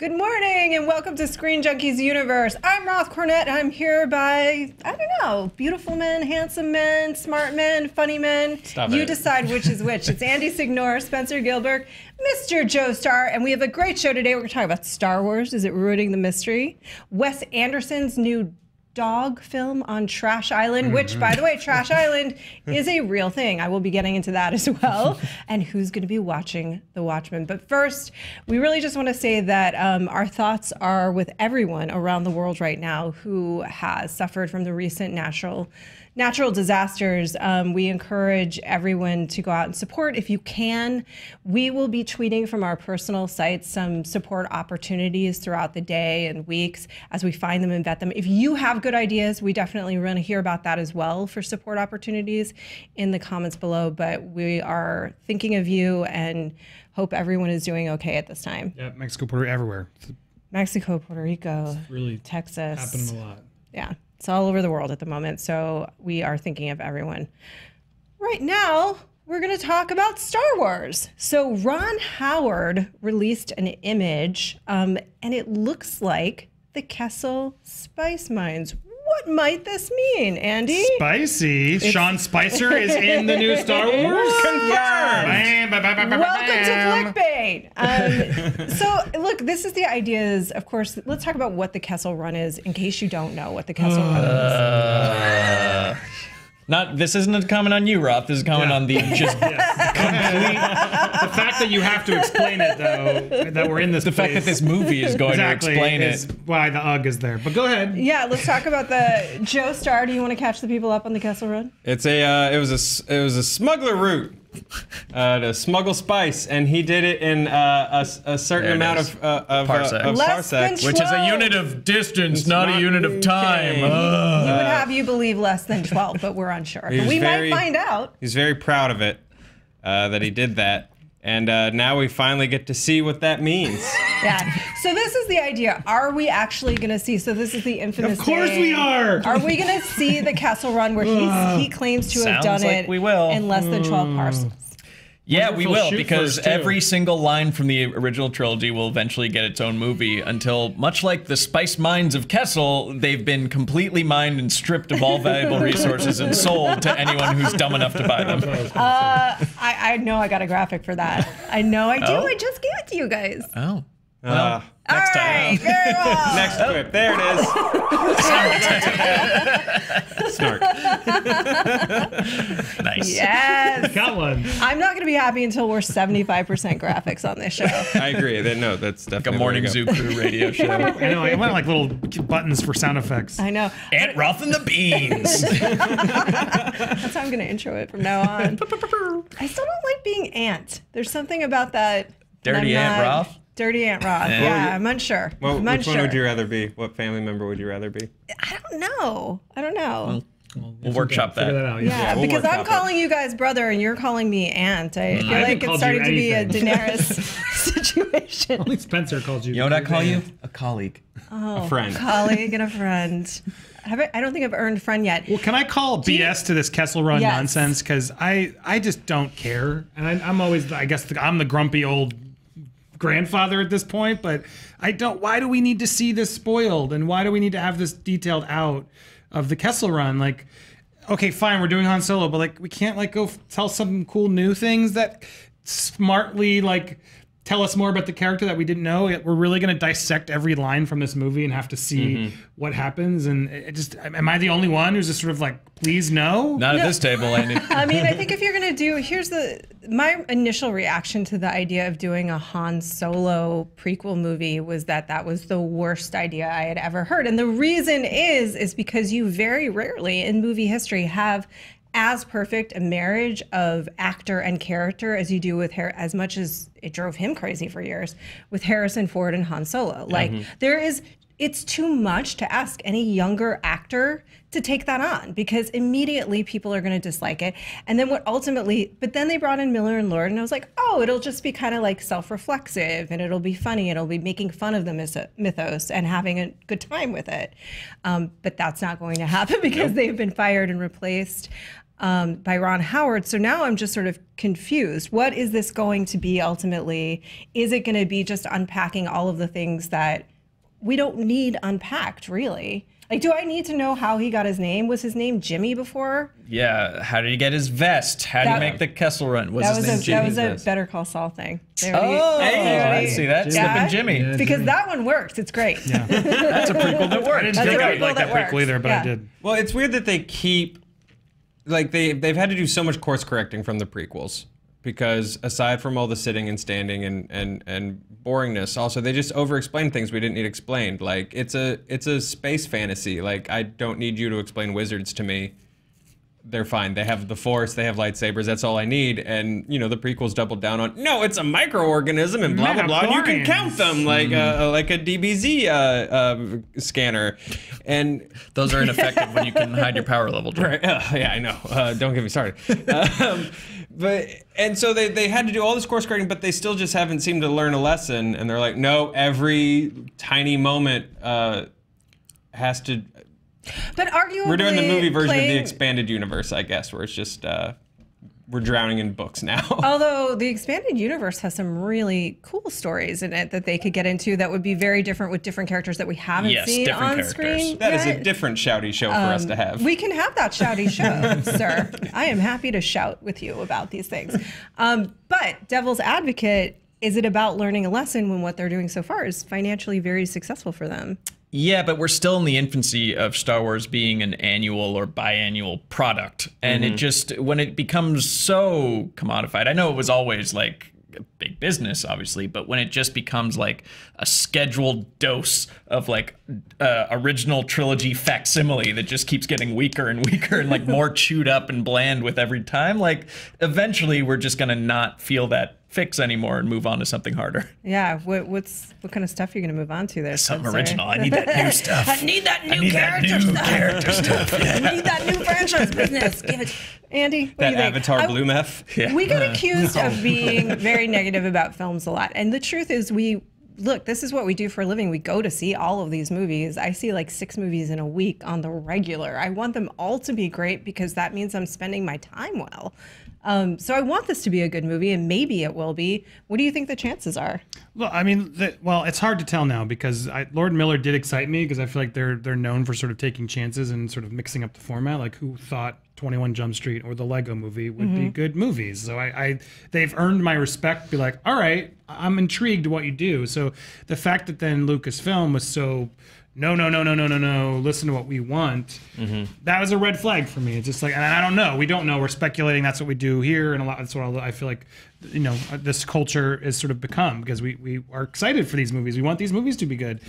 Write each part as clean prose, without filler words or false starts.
Good morning and welcome to ScreenJunkies Universe. I'm Roth Cornett and I'm here by, I don't know, beautiful men, handsome men, smart men, funny men. You decide which is which. It's Andy Signor, Spencer Gilbert, Mr. Joe Starr, and we have a great show today. We're going to talk about Star Wars. Is it ruining the mystery? Wes Anderson's new dog film on Trash Island, which, by the way, Trash Island is a real thing. I will be getting into that as well. And who's going to be watching The Watchmen. But first, we really just want to say that our thoughts are with everyone around the world right now who has suffered from the recent natural disasters. We encourage everyone to go out and support if you can. We will be tweeting from our personal sites some support opportunities throughout the day and weeks as we find them and vet them. If you have good ideas, we definitely want to hear about that as well for support opportunities in the comments below. But we are thinking of you and hope everyone is doing okay at this time. Yeah, Mexico, Puerto Rico, everywhere. Mexico, Puerto Rico, really Texas. Happening a lot. Yeah. It's all over the world at the moment, so we are thinking of everyone. Right now, we're going to talk about Star Wars. So Ron Howard released an image, and it looks like the Kessel Spice Mines. What might this mean, Andy? Spicy. Sean Spicer is in the new Star Wars? Confirmed. Welcome to clickbait. So, look, this is the ideas. Of course, let's talk about what the Kessel Run is, in case you don't know what the Kessel Run is. This isn't a comment on you, Roth. This is a comment on the just complete. The fact that you have to explain it, though, that we're in this. The fact that this movie is going to explain is it. Why the UGG is there. But go ahead. Yeah, let's talk about the Joe Starr. Do you want to catch the people up on the Kessel Run? It's it was a smuggler route to smuggle spice, and he did it in a certain amount of parsecs, which is a unit of distance, not a unit of time. He would have you believe less than 12, but we're unsure. But we might find out. He's very proud of it, that he did that. And now we finally get to see what that means. Yeah. So this is the idea. Are we actually going to see? So this is the infamous. Of course we are. Are we going to see the Kessel Run where he claims to have done it in less than 12 parsecs? Yeah, we will, because every single line from the original trilogy will eventually get its own movie until, much like the spice mines of Kessel, they've been completely mined and stripped of all valuable resources and sold to anyone who's dumb enough to buy them. I know I got a graphic for that. I know I do. Oh. I just gave it to you guys. Oh. Well, next time. Very well. Next clip. There it is. Snark. Nice. Yes. Got one. I'm not going to be happy until we're 75% graphics on this show. I agree. No, that's definitely like a morning zoo crew radio show. I know. I want like little buttons for sound effects. I know. Aunt Roth and the Beans. That's how I'm going to intro it from now on. I still don't like being Aunt. There's something about that. Dirty Aunt Roth? Dirty Aunt Roth. Yeah, I'm unsure. Well, which one would you rather be? What family member would you rather be? I don't know. We'll workshop that. Yeah, because I'm calling you guys brother and you're calling me aunt. I feel like it's starting to be a Daenerys situation. Only Spencer called you. You know what I call you? A colleague. Oh, a friend. A colleague and a friend. I don't think I've earned friend yet. Well, can I call BS to this Kessel Run nonsense? Because I just don't care. And I'm always, I guess, I'm the grumpy old grandfather at this point, but I don't. Why do we need to see this spoiled, and why do we need to have this detailed out of the Kessel Run? Like, okay, fine, we're doing Han Solo, but like we can't like go tell some cool new things that smartly like tell us more about the character that we didn't know. We're really going to dissect every line from this movie and have to see what happens. And it just, am I the only one who's just sort of like, please no? Not at this table, Andy. I mean, I think if you're going to do, my initial reaction to the idea of doing a Han Solo prequel movie was that was the worst idea I had ever heard. And the reason is because you very rarely in movie history have as perfect a marriage of actor and character as you do with as much as it drove him crazy for years with Harrison Ford and Han Solo. Like it's too much to ask any younger actor to take that on because immediately people are going to dislike it. And then but then they brought in Miller and Lord and I was like, oh, it'll just be kind of like self-reflexive and it'll be funny. It'll be making fun of the mythos and having a good time with it. But that's not going to happen because they've been fired and replaced. by Ron Howard. So now I'm just sort of confused. What is this going to be ultimately? Is it going to be just unpacking all of the things that we don't need unpacked, really? Like, do I need to know how he got his name? Was his name Jimmy before? Yeah. How did he get his vest? How did he make the Kessel Run? Was his name Jimmy? That was a Better Call Saul thing. I see that. Slippin' Jimmy. Yeah, because that one works. It's great. Yeah. That's a prequel that worked. I didn't think I'd like that prequel either, but I did. Well, it's weird that they keep, like, they've had to do so much course correcting from the prequels. Because aside from all the sitting and standing and boringness, also they just over-explain things we didn't need explained. Like it's a space fantasy. Like I don't need you to explain wizards to me. They're fine. They have the Force. They have lightsabers. That's all I need. And you know the prequels doubled down on no, it's a microorganism and blah blah blah. And you can count them like a DBZ scanner. And those are ineffective when you can hide your power level. Right? Yeah, I know. Don't get me started. And so they had to do all this course correcting, but they still just haven't seemed to learn a lesson. And they're like, no, every tiny moment has to. But arguably, we're doing the movie version of the expanded universe, I guess, where it's just we're drowning in books now. Although the expanded universe has some really cool stories in it that they could get into that would be very different with different characters that we haven't seen on screen. That is a different shouty show for us to have. We can have that shouty show, sir. I am happy to shout with you about these things. But devil's advocate, is it about learning a lesson when what they're doing so far is financially very successful for them? Yeah, but we're still in the infancy of Star Wars being an annual or biannual product. And it just, when it becomes so commodified, I know it was always like a big business, obviously, but when it just becomes like a scheduled dose of like original trilogy facsimile that just keeps getting weaker and weaker and like more chewed up and bland with every time, like eventually we're just gonna not feel that fix anymore and move on to something harder. Yeah, what kind of stuff are you going to move on to there? Something original. I need that new stuff. I need that new character stuff. Yeah. I need that new franchise business. Give it, Andy. What that do you think? Avatar Blue Meth. Yeah. We get accused of being very negative about films a lot, and the truth is, look, this is what we do for a living. We go to see all of these movies. I see like 6 movies in a week on the regular. I want them all to be great because that means I'm spending my time well. So I want this to be a good movie, and maybe it will be. What do you think the chances are? Well, I mean, it's hard to tell now because Lord and Miller did excite me because I feel like they're known for sort of taking chances and sort of mixing up the format. Like, who thought 21 Jump Street or the Lego Movie would be good movies? So they've earned my respect. Be like, all right, I'm intrigued what you do. So the fact that then Lucasfilm was so no, listen to what we want. That was a red flag for me. It's just like, and I don't know. We don't know. We're speculating. That's what we do here. And that's what I feel like, you know, this culture is sort of become because we are excited for these movies. We want these movies to be good.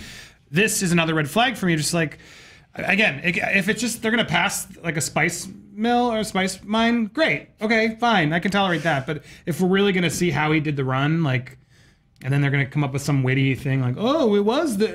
This is another red flag for me. Just like, again, if it's just, they're going to pass like a spice mill or a spice mine, great. Okay, fine. I can tolerate that. But if we're really going to see how he did the run, like, and then they're gonna come up with some witty thing like, "Oh, it was the."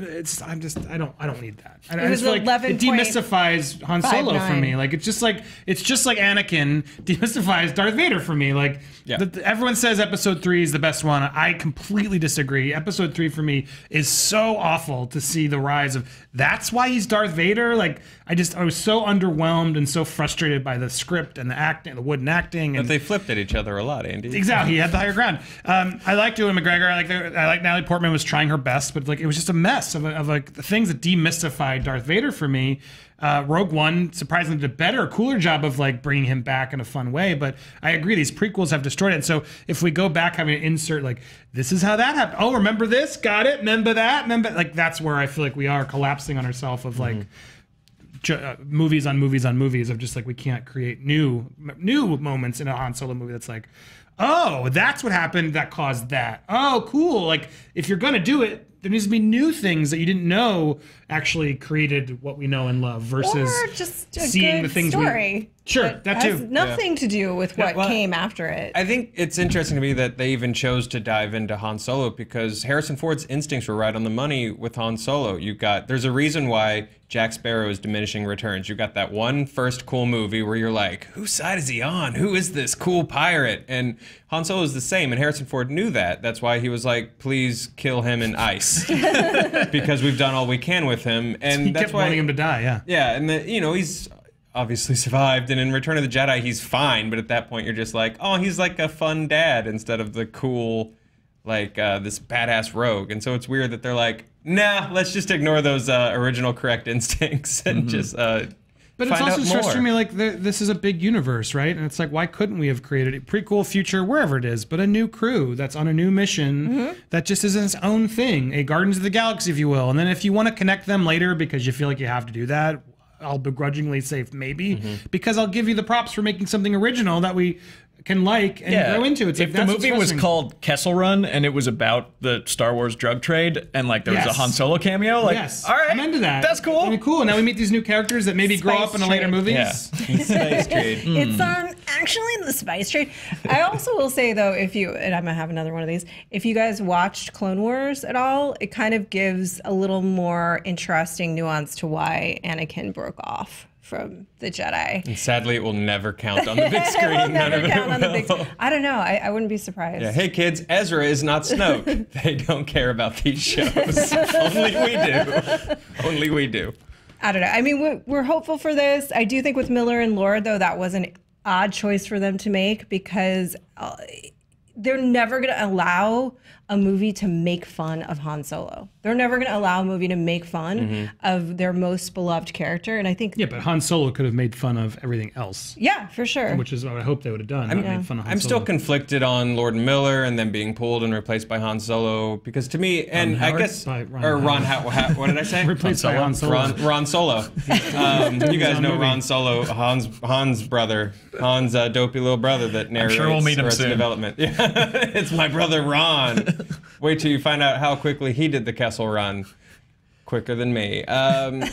I don't need that. I just feel like it demystifies Han Solo for me. Like it's just like Anakin demystifies Darth Vader for me. Like everyone says Episode 3 is the best one. I completely disagree. Episode 3 for me is so awful to see the rise of. That's why he's Darth Vader. Like I was so underwhelmed and so frustrated by the script and the acting, the wooden acting. And but they flipped at each other a lot, Andy. Exactly, he had the higher ground. I liked Ewan McGregor. I like Natalie Portman was trying her best, but like it was just a mess of like the things that demystified Darth Vader for me. Rogue One surprisingly did a better, cooler job of like bringing him back in a fun way. But I agree, these prequels have destroyed it. And so if we go back having to insert like, this is how that happened. Oh, remember this? Got it. Remember that? Remember like that's where I feel like we are collapsing on ourselves of like. Movies on movies on movies of just like we can't create new moments in a Han Solo movie that's like, oh, that's what happened that caused that. Oh, cool. Like if you're gonna do it, there needs to be new things that you didn't know actually created what we know and love versus or just a seeing good the things story. Sure, that too. Has nothing to do with what came after it. I think it's interesting to me that they even chose to dive into Han Solo because Harrison Ford's instincts were right on the money with Han Solo. There's a reason why Jack Sparrow is diminishing returns. You got that one first cool movie where you're like, whose side is he on? Who is this cool pirate? And Han Solo is the same, and Harrison Ford knew that. That's why he was like, please kill him in ice because we've done all we can with him. And he that's kept why wanting him to die. Yeah. Yeah, and he's obviously survived, and in Return of the Jedi, he's fine. But at that point, you're just like, oh, he's like a fun dad instead of the cool, like this badass rogue. And so it's weird that they're like, nah, let's just ignore those original correct instincts and just. But it's also frustrating me, like, this is a big universe, right? And it's like, why couldn't we have created a prequel, future, wherever it is, but a new crew that's on a new mission that just is its own thing, a Guardians of the Galaxy, if you will. And then if you want to connect them later because you feel like you have to do that, I'll begrudgingly say maybe, because I'll give you the props for making something original that we can like and grow into. It's if the movie was called Kessel Run and it was about the Star Wars drug trade and like there was a Han Solo cameo, like all right, I'm into that. That's cool. I mean, cool. Now we meet these new characters that maybe grow up in the later movies. Yeah. Spice trade. It's actually the spice trade. I also will say though, if you, and I'm gonna have another one of these, if you guys watched Clone Wars at all, it kind of gives a little more interesting nuance to why Anakin broke off from the Jedi. And sadly, it will never count on the big screen. I don't know. I wouldn't be surprised. Yeah. Hey kids, Ezra is not Snoke. They don't care about these shows. Only we do. Only we do. I don't know. I mean, we're hopeful for this. I do think with Miller and Lord, though, that was an odd choice for them to make because they're never going to allow a movie to make fun of Han Solo. They're never going to allow a movie to make fun of their most beloved character. And I think... Yeah, but Han Solo could have made fun of everything else. Yeah, for sure. Which is what I hope they would have done. Made fun of Han I'm Solo. still conflicted on Lord Miller and then being pulled and replaced by Han Solo because to me, and I guess... Ron Howard. What did I say? Replaced by Han Solo. Ron Solo. You guys know Ron Solo, Han's brother. Han's dopey little brother that narrates I'm sure we'll meet him soon. Development. Yeah. It's my brother Ron. Wait till you find out how quickly he did the Kessel Run. Quicker than me. A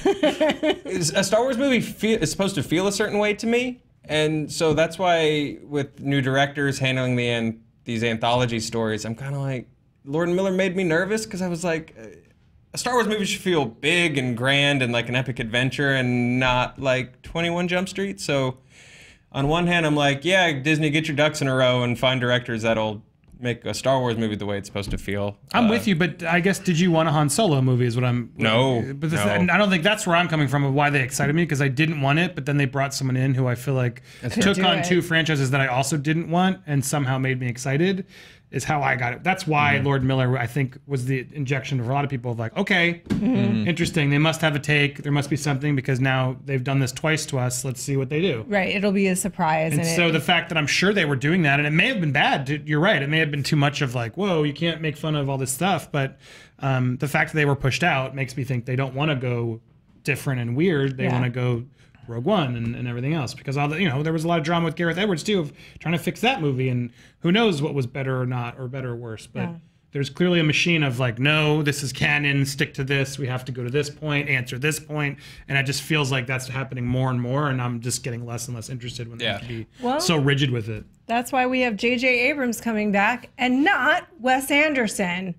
Star Wars movie is supposed to feel a certain way to me, and so that's why with new directors handling these anthology stories, I'm kind of like, Lord Miller made me nervous because I was like, a Star Wars movie should feel big and grand and like an epic adventure and not like 21 Jump Street. So on one hand, I'm like, yeah, Disney, get your ducks in a row and find directors that'll make a Star Wars movie the way it's supposed to feel. I'm with you, but I guess, did you want a Han Solo movie is what I'm... No. But I don't think that's where I'm coming from of why they excited me, because I didn't want it, but then they brought someone in who I feel like took on two franchises that I also didn't want and somehow made me excited, is how I got it. That's why Lord Miller, I think, was the injection for a lot of people of like, okay, interesting. They must have a take. There must be something because now they've done this twice to us. Let's see what they do. Right. It'll be a surprise. And so the fact that I'm sure they were doing that, and it may have been bad. You're right. It may have been too much of like, whoa, you can't make fun of all this stuff. But the fact that they were pushed out makes me think they don't want to go different and weird. They want to go Rogue One and everything else, because all the, there was a lot of drama with Gareth Edwards too of trying to fix that movie, and who knows what was better or not, or better or worse. But there's clearly a machine of like, no, this is canon, stick to this, we have to go to this point, answer this point, and it just feels like that's happening more and more, and I'm just getting less and less interested when they have to be so rigid with it. That's why we have J.J. Abrams coming back and not Wes Anderson.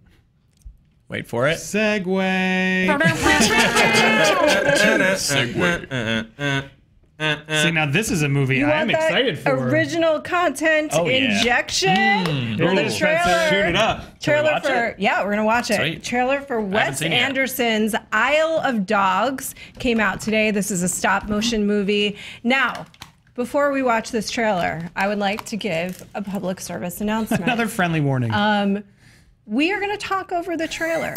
Wait for it. Segue. See, now this is a movie I'm excited for. Original content injection. The trailer. Shoot it up. Trailer for we're gonna watch it. Sweet. Trailer for Wes Anderson's Isle of Dogs came out today. This is a stop motion movie. Now, before we watch this trailer, I would like to give a public service announcement. Another friendly warning. We are going to talk over the trailer.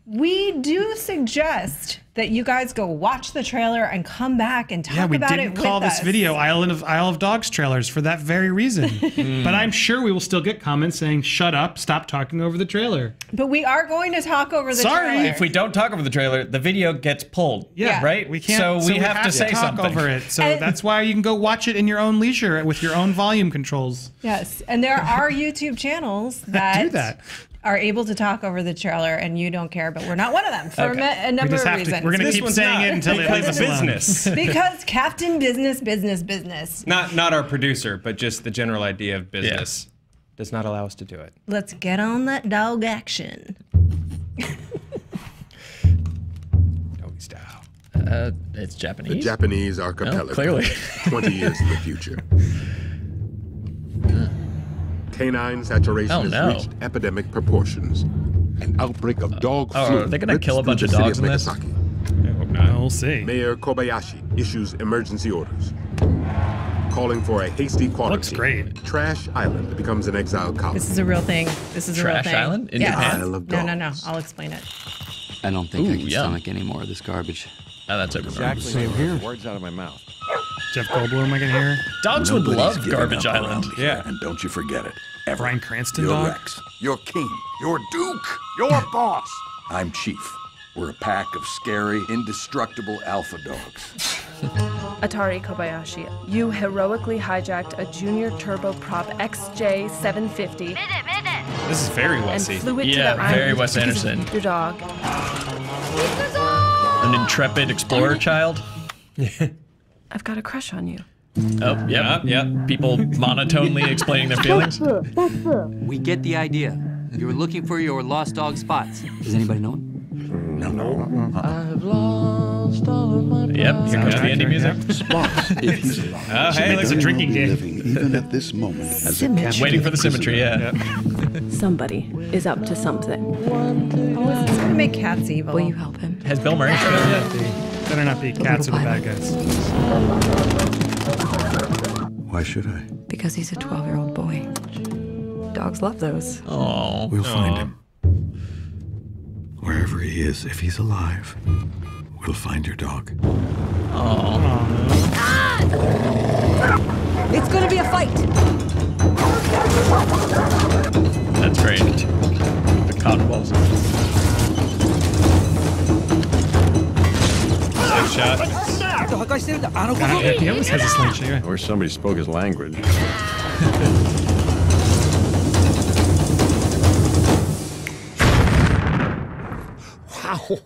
We do suggest that you guys go watch the trailer and come back and talk about it with us. Yeah, we didn't call this video Isle of Dogs trailers for that very reason. But I'm sure we will still get comments saying, shut up, stop talking over the trailer. But we are going to talk over the trailer. If we don't talk over the trailer, the video gets pulled. Yeah. Right? We can't. So we have to say talk something over it. So that's why you can go watch it in your own leisure with your own volume controls. Yes, and there are YouTube channels that do that. Are able to talk over the trailer, and you don't care, but we're not one of them for a number of reasons. We're going to keep saying it until they leave us alone. Because Captain Business. Not our producer, but just the general idea of business does not allow us to do it. Let's get on that dog action. Doggy style. It's Japanese. The Japanese archipelago. Clearly. 20 years in the future. Canine saturation has reached epidemic proportions. An outbreak of dog flu. Are they going to kill a bunch of dogs in this? No. we'll see. Mayor Kobayashi issues emergency orders, calling for a hasty quarantine. Looks great. Trash Island becomes an exile colony. This is a real thing. This is a real thing. Trash Island in yes. Japan? Isle of No. Dogs. I'll explain it. I don't think I can yum. stomach any more of this garbage. Oh, that's open. Same here. Words out of my mouth. Jeff Goldblum, I can hear. Dogs would Nobody's love giving Garbage up Island. around here, and don't you forget it. Ever. Bryan Cranston You're dog. Rex. You're king. You're Duke. You're boss. I'm Chief. We're a pack of scary, indestructible alpha dogs. Atari Kobayashi, you heroically hijacked a junior turboprop XJ750 This is very and Wesy. flew it to Yeah, the very island Wes because Anderson. of your dog. An intrepid explorer child. I've got a crush on you. Oh, yep. People monotonely explaining their feelings. We get the idea. You were looking for your lost dog spots. Does anybody know him? Yep, here comes the indie music. If he's alive. Oh, hey, It's a drinking game. Living even at this moment as a Symmetry. captive Waiting for the symmetry, yeah. Somebody is up to something. Oh, is this gonna make cats evil? Will you help him? Has Bill Murray shown up yet? Better not be cats or the bad guys. Why should I? Because he's a 12-year-old boy. Dogs love those. Oh, We'll find him. Wherever he is, if he's alive, we'll find your dog. It's gonna be a fight. that's great. The cotton balls. Shot. He almost has a slingshot. Yeah. I wish somebody spoke his language. Oh,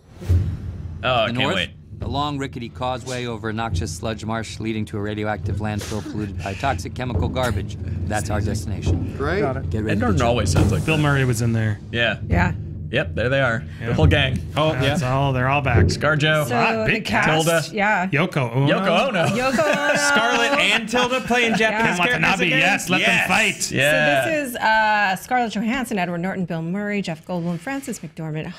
I can't North, wait. a long rickety causeway over a noxious sludge marsh leading to a radioactive landfill polluted by toxic chemical garbage. That's our destination. Great. Get ready Ed to Norton jump. always sounds like Bill Murray was in there. Yeah. Yeah. Yep, there they are. The whole gang. Oh, That's yeah. all. They're all back. ScarJo. So big the cast, Tilda. yeah. Yoko Ono. Yoko Ono. Yoko Ono. Scarlett and Tilda playing Japanese Ken characters Watanabe. again? Yes, let them fight. Yeah. So this is Scarlett Johansson, Edward Norton, Bill Murray, Jeff Goldblum, Frances McDormand,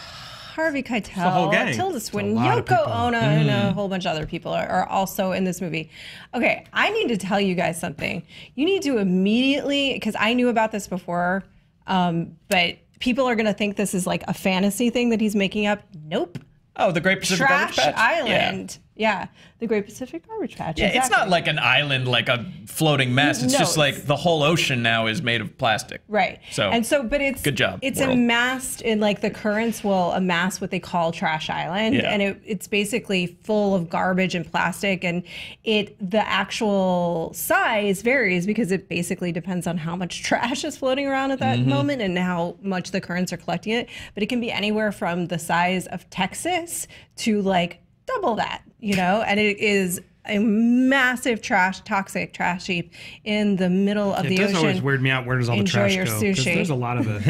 Harvey Keitel, the whole gang. Tilda Swinton, lot of Yoko people. Ono, and a whole bunch of other people are also in this movie. Okay, I need to tell you guys something. You need to immediately, because I knew about this before, but people are going to think this is like a fantasy thing that he's making up. Nope. Oh, the Great Pacific Garbage Trash Patch? Island. Yeah, the Great Pacific Garbage Patch. Yeah, exactly. it's not like an island, like a floating mess. It's No, just it's- like the whole ocean now is made of plastic. Right. So, but it's good job, It's world. amassed in like the currents will amass what they call Trash Island, Yeah. and it's basically full of garbage and plastic, and the actual size varies because it basically depends on how much trash is floating around at that moment and how much the currents are collecting it. But it can be anywhere from the size of Texas to like double that, and it is a massive toxic trash heap in the middle of It the does ocean. always weird me out. Where does all the Enjoy trash your go? 'Cause sushi. there's a lot of it.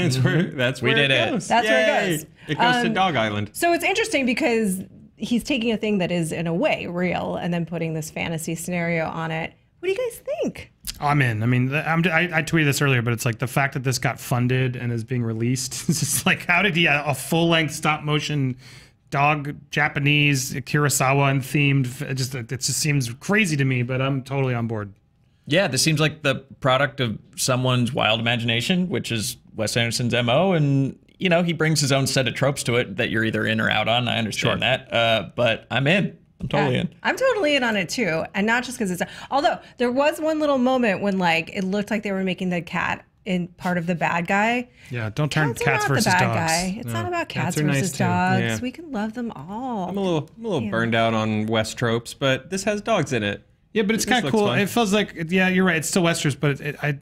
That's where We did it. goes. That's where it Yay. goes. It goes to Dog Island. So it's interesting because he's taking a thing that is in a way real and then putting this fantasy scenario on it. What do you guys think? I'm in. I mean, I tweeted this earlier, but it's like the fact that this got funded and is being released. It's just like, how did he a full-length stop-motion dog, Japanese, Kurosawa themed? It just seems crazy to me, but I'm totally on board. Yeah, this seems like the product of someone's wild imagination, which is Wes Anderson's MO. And, he brings his own set of tropes to it that you're either in or out on. I understand that. But I'm in. I'm totally in. I'm totally in on it too. And not just because although there was one little moment when like it looked like they were making the cat in part of the bad guy. Yeah, don't turn Cats are cats not versus the bad dogs. guy. It's No, not about cats are nice versus too. dogs. Yeah. We can love them all. I'm a little burned out on West tropes, but this has dogs in it. Yeah, but it's This kind of looks cool. fun. It feels like, yeah, you're right. It's still Westerns, but I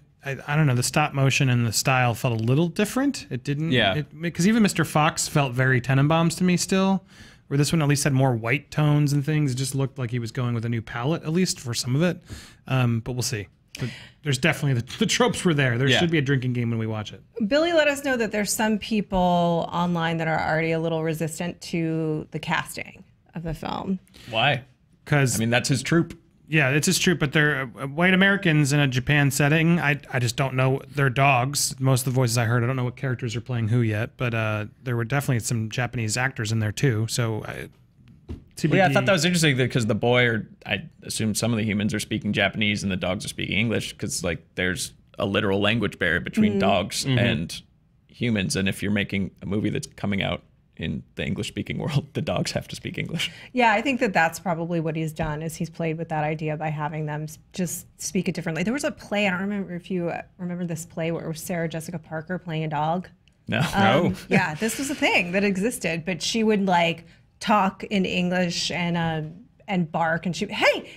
don't know. The stop motion and the style felt a little different. It didn't. Yeah. Because even Mr. Fox felt very Tenenbaums to me still. Where this one at least had more white tones and things. It just looked like he was going with a new palette, at least for some of it. But we'll see. But there's definitely the tropes were there. There should be a drinking game when we watch it. Billy let us know that there's some people online that are already a little resistant to the casting of the film. Why? Because that's his troop. Yeah, it's just true. But they're white Americans in a Japan setting. I just don't know. They're dogs. Most of the voices I heard, I don't know what characters are playing who yet. But there were definitely some Japanese actors in there too. So CBD. Yeah, I thought that was interesting because the boy, or I assume some of the humans, are speaking Japanese and the dogs are speaking English because like there's a literal language barrier between dogs and humans. And if you're making a movie that's coming out in the English-speaking world, the dogs have to speak English. Yeah, I think that that's probably what he's done, is he's played with that idea by having them just speak it differently. There was a play, I don't remember if you remember this play, where it was Sarah Jessica Parker playing a dog. No. Yeah, this was a thing that existed, but she would like talk in English and bark, and she, hey,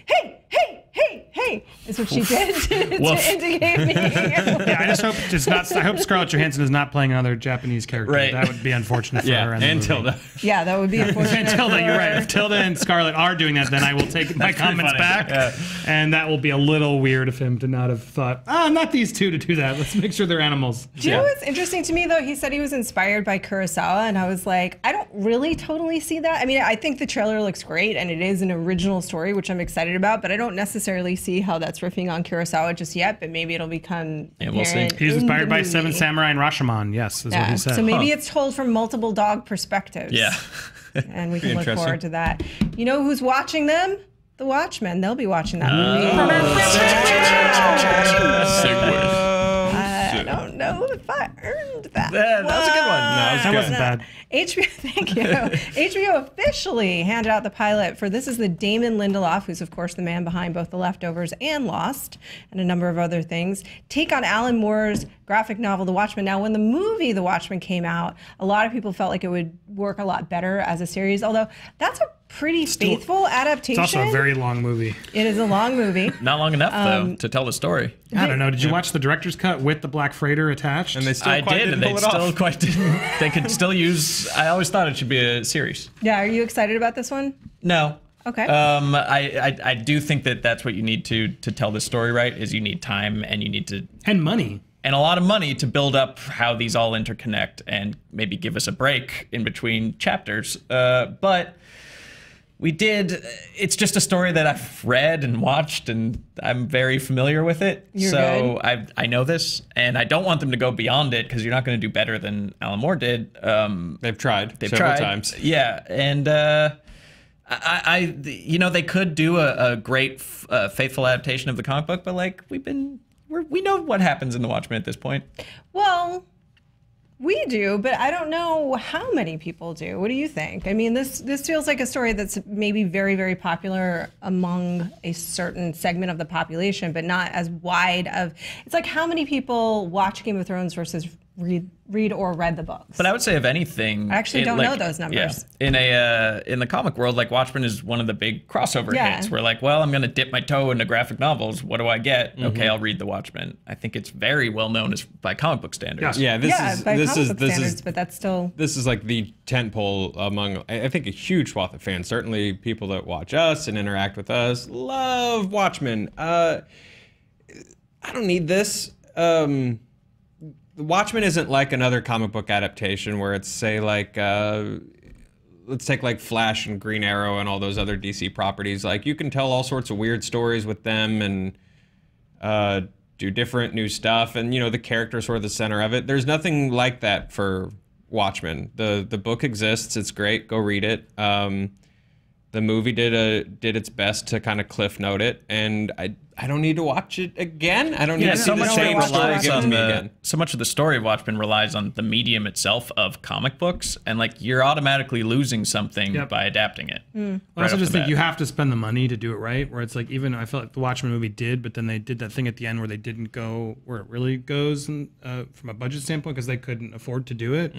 is what she did to indicate me. Yeah, I just hope it's not. I hope Scarlett Johansson is not playing another Japanese character. Right. That would be unfortunate for her. And Tilda. Yeah, that would be unfortunate. Tilda, you're right. If Tilda and Scarlett are doing that, then I will take my comments back, and that will be a little weird of him to not have thought, not these two to do that. Let's make sure they're animals. Do you know what's interesting to me, though? He said he was inspired by Kurosawa, and I was like, I don't really totally see that. I mean, I think the trailer looks great, and it is an original story, which I'm excited about, but I don't necessarily see how that's riffing on Kurosawa just yet, but maybe it'll become we'll see. He's inspired by Seven Samurai and Rashomon, yes, is what he said. So maybe it's told from multiple dog perspectives. Yeah. And we can look forward to that. You know who's watching them? The Watchmen. They'll be watching that movie. I don't know if I earned that. That was a good one. No, that wasn't bad. HBO, thank you. HBO officially handed out the pilot for This is the Damon Lindelof, who's of course the man behind both The Leftovers and Lost, and a number of other things, take on Alan Moore's graphic novel, The Watchmen. Now, when the movie The Watchmen came out, a lot of people felt like it would work a lot better as a series, although that's a pretty faithful adaptation. It's also a very long movie. It is a long movie. Not long enough, though, to tell the story. I don't know. Did you watch the director's cut with the Black Freighter attached? And they still I did, and they still quite didn't. They could still use. I always thought it should be a series. Yeah, are you excited about this one? No. Okay. I do think that that's what you need to tell this story right. Is you need time and you need to money. And a lot of money to build up how these all interconnect and maybe give us a break in between chapters. But we did. It's just a story that I've read and watched, and I'm very familiar with it. I know this, and I don't want them to go beyond it because you're not going to do better than Alan Moore did. They've tried several times. Yeah, and they could do a great faithful adaptation of the comic book, but like we know what happens in The Watchmen at this point. Well, we do, but I don't know how many people do. What do you think? I mean, this feels like a story that's maybe very, very popular among a certain segment of the population, but not as wide of. It's like how many people watch Game of Thrones versus read or read the books. But I would say, if anything, I actually don't know those numbers. Yeah. In the comic world, like Watchmen is one of the big crossover hits. Where like, well, I'm going to dip my toe into graphic novels. What do I get? Okay, I'll read the Watchmen. I think it's very well known by comic book standards. Yeah, this is but that's still. This is like the tentpole among, I think, a huge swath of fans. Certainly, people that watch us and interact with us love Watchmen. I don't need this. Watchmen isn't like another comic book adaptation where it's, say, like, let's take like Flash and Green Arrow and all those other DC properties. Like, you can tell all sorts of weird stories with them and do different new stuff. And, you know, the character's sort of the center of it. There's nothing like that for Watchmen. The book exists. It's great. Go read it. The movie did its best to kind of cliff note it, and I don't need to watch it again. I don't need to see the same story given to me again. So much of the story of Watchmen relies on the medium itself of comic books, and like you're automatically losing something by adapting it. I also just think you have to spend the money to do it right. Where it's like, even I felt like the Watchmen movie did, but then they did that thing at the end where they didn't go where it really goes, and, from a budget standpoint, because they couldn't afford to do it.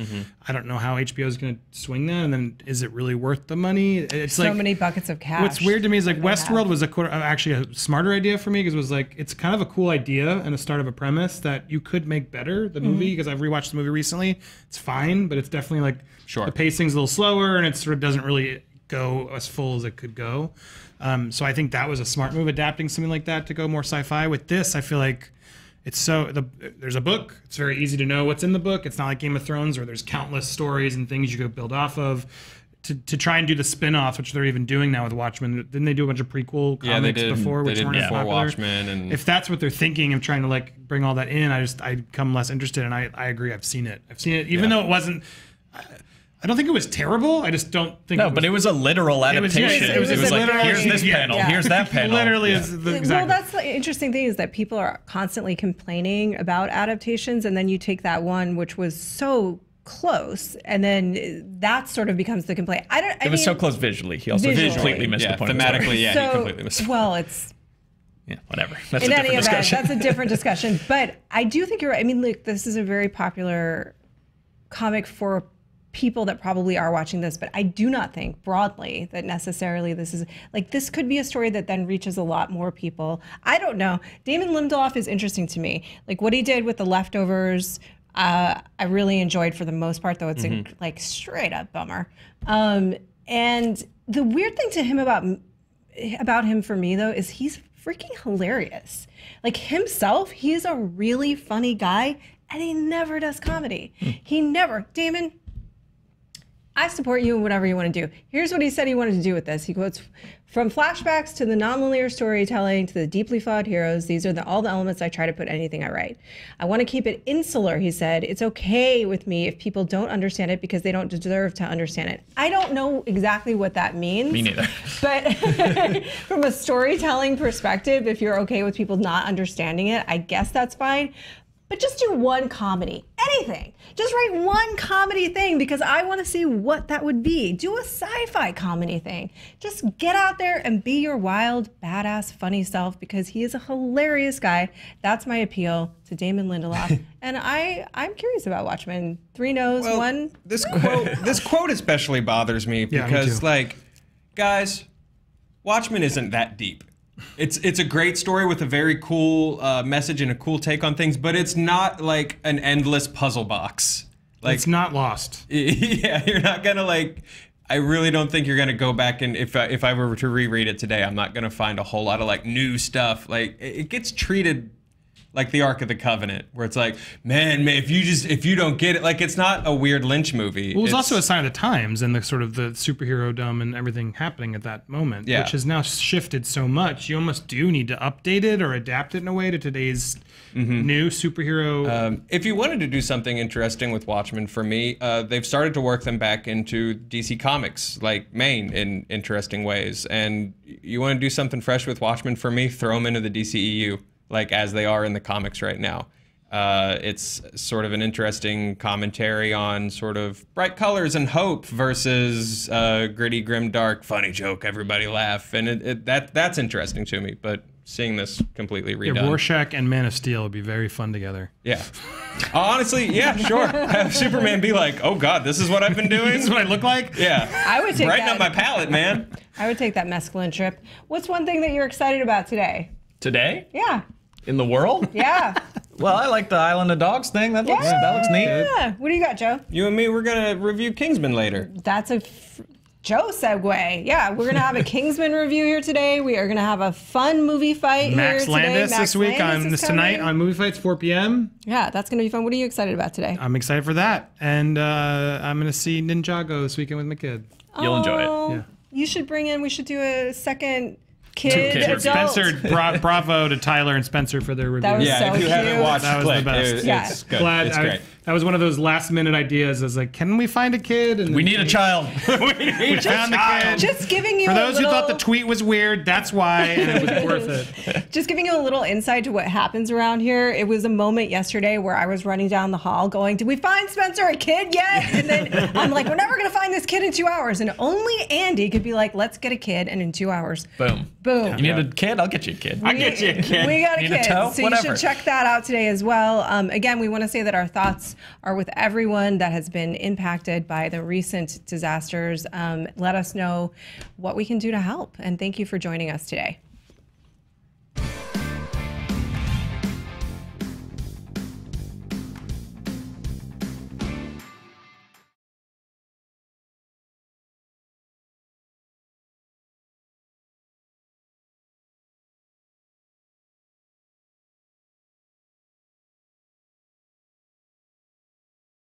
I don't know how HBO is going to swing that, and then is it really worth the money? It's so like many buckets of cash. What's weird to me is like Westworld was actually a smarter idea for me, because it was like, it's kind of a cool idea and a start of a premise that you could make better, the movie, because I've rewatched the movie recently. It's fine, but it's definitely like the pacing's a little slower and it sort of doesn't really go as full as it could go. So I think that was a smart move, adapting something like that to go more sci-fi. With this, I feel like it's there's a book. It's very easy to know what's in the book. It's not like Game of Thrones where there's countless stories and things you could build off of. To try and do the spin-off, which they're even doing now with Watchmen. Didn't they do a bunch of prequel comics before, which weren't as popular? Watchmen, and if that's what they're thinking of trying to like bring all that in, I become less interested. And I agree. I've seen it, even though it wasn't. I don't think it was terrible. I just don't think. No, but it was a literal adaptation. It was like, here's this panel, here's that panel. Literally, is exactly. Well, that's the interesting thing is that people are constantly complaining about adaptations, and then you take that one which was so close, and then that sort of becomes the complaint. It was so close visually. He also completely missed the point. Thematically, he completely missed the point. Well, it's. Yeah, whatever. That's in a any different event, discussion. that's a different discussion. But I do think you're right. I mean, look, this is a very popular comic for people that probably are watching this, but I do not think broadly that necessarily this is like, this could be a story that then reaches a lot more people. I don't know. Damon Lindelof is interesting to me. Like what he did with The Leftovers, I really enjoyed for the most part, though it's a like straight up bummer. And the weird thing to him about him for me though, is he's freaking hilarious. Like himself, he's a really funny guy and he never does comedy. He never, Damon, I support you in whatever you want to do. Here's what he said he wanted to do with this. He quotes, from flashbacks to the nonlinear storytelling to the deeply flawed heroes, these are all the elements I try to put in anything I write. I want to keep it insular, he said. It's okay with me if people don't understand it because they don't deserve to understand it. I don't know exactly what that means. Me neither. But from a storytelling perspective, if you're okay with people not understanding it, I guess that's fine. But just do one comedy, anything. Just write one comedy thing because I want to see what that would be. Do a sci-fi comedy thing. Just get out there and be your wild, badass, funny self because he is a hilarious guy. That's my appeal to Damon Lindelof. And I'm curious about Watchmen. 3 no's, 1. This quote especially bothers me because, like, guys, Watchmen isn't that deep. It's a great story with a very cool message and a cool take on things, but it's not like an endless puzzle box. Like, it's not Lost. Yeah, you're not gonna like. I really don't think you're gonna go back and if I were to reread it today, I'm not gonna find a whole lot of like new stuff. Like it gets treated like the Ark of the Covenant, where it's like, man, if you don't get it, like it's not a weird Lynch movie. Well, it was also a sign of the times and the sort of the superhero-dom and everything happening at that moment, which has now shifted so much. You almost do need to update it or adapt it in a way to today's new superhero. If you wanted to do something interesting with Watchmen, for me, they've started to work them back into DC Comics, like Maine, in interesting ways. And you want to do something fresh with Watchmen, for me, throw them into the DCEU. Like as they are in the comics right now. It's sort of an interesting commentary on sort of bright colors and hope versus gritty, grim, dark, funny joke, everybody laugh. And that's interesting to me, but seeing this completely redone. Yeah, Rorschach and Man of Steel would be very fun together. Yeah. Honestly, yeah, sure. Have Superman be like, oh God, this is what I've been doing? This is what I look like? Yeah. I would take Brighten up my palette, man. I would take that mescaline trip. What's one thing that you're excited about today? Today? Yeah. In the world? Yeah. Well, I like the Island of Dogs thing. That looks neat. Yeah. What do you got, Joe? You and me, we're gonna review Kingsman later. That's a Joe segue. Yeah, we're gonna have a Kingsman review here today. We are gonna have a fun movie fight Max here today. Landis this week tonight on Movie Fights 4 p.m. Yeah, that's gonna be fun. What are you excited about today? I'm excited for that, and I'm gonna see Ninjago this weekend with my kid. You'll enjoy it. Yeah. You should bring in. We should do a second. Adult. Spencer, bravo to Tyler and Spencer for their review. That was so if you haven't watched, that was the best. It's good. Glad it's great. That was one of those last minute ideas. I was like, can we find a kid? And we need a child. we found the kid. Just giving you for those who thought the tweet was weird, that's why, and it was worth it. Just giving you a little insight to what happens around here. It was a moment yesterday where I was running down the hall going, did we find Spencer a kid yet? And then I'm like, we're never going to find this kid in 2 hours. And only Andy could be like, let's get a kid. And in 2 hours, boom. You need a kid? I'll get you a kid. I'll get you a kid. We got a need kid. A toe? So Whatever. you should check that out today as well. Again, we want to say that our thoughts are with everyone that has been impacted by the recent disasters. Let us know what we can do to help. And thank you for joining us today.